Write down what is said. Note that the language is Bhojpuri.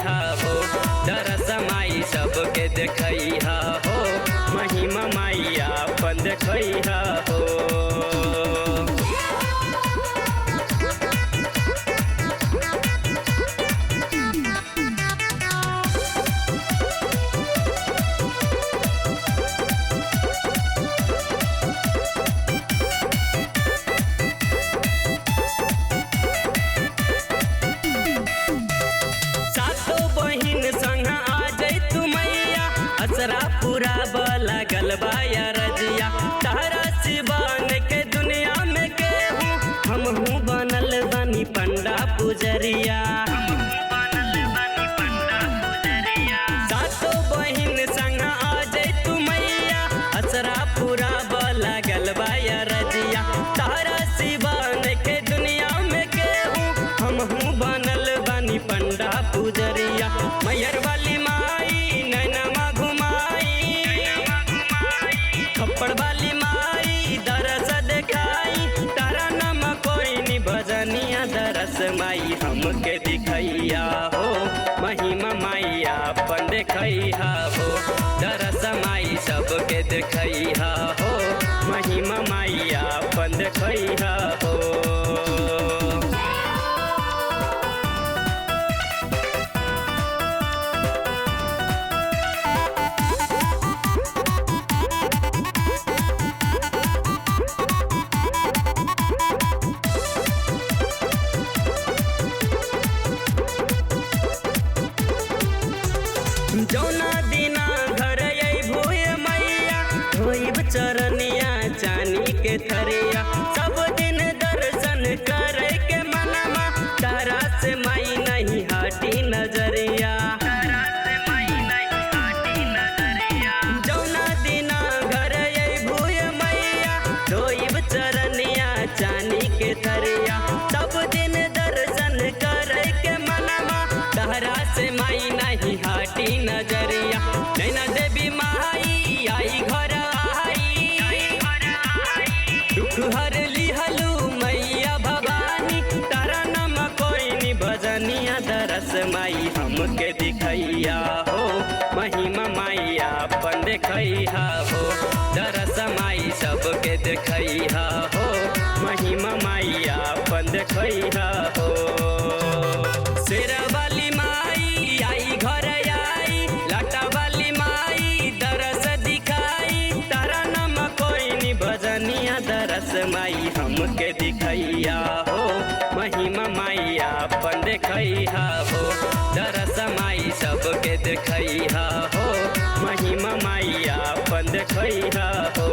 देखैहा हो, दरस माई सबके देखैहा हो, महिमा माई आपन देखैहा हो। असरा पूरा लागल बाया रजिया, तारा शिवान के दुनिया में केहू हमहू बनल बानी पंडा पुजरिया। सातो बहिन संग आ जैतू मैया, असरा पूरा लागल बाया रजिया, तारा शिवान के दुनिया में केहू हमहू बनल बानी पंडा पुजरिया। मैयर वाली माई नैनमा खप्पड़ वाली माई दरस देखाई, तारा नाम कोई नी भजनिया, दरस माई हमके दिखैया हो, महिमा माई आपन देखैहा हो, दरस माई सबके देखैहा हो, महिमा माई आपन देखैहा हो। जौना दिना घर भूय मैया, धोइब चरनिया चानी के थरिया, सब दिन दर्शन करे के मनमा, तारा से माई नहीं हटी नजरिया। जौना दिना घर भूय मैया, धोइब चरनिया चानी के थरिया, सब दिन दर्शन करे के मनमा, तारा से माई नहीं हटी नजरिया। नैना देवी माई आई घर आई, दुख हर लिहलू मैया भवानी, तारा नाम कोई नी भजनिया, दरस माई हमके दिखैया हो, महिमा माई आपन देखैहा हो, दरस माई सबके देखैहा हो, महिमा माई आपन देखैहा हो। शेरा वाली माई आई घर आई, लाटा वाली माई दरस दिखाई, तारा नाम कोई नी भजनिया, दरस माई हमके दिखैया हो, महिमा माई आपन देखैहा हो, दरस माई सबके देखैहा हो, महिमा माई आपन देखैहा हो।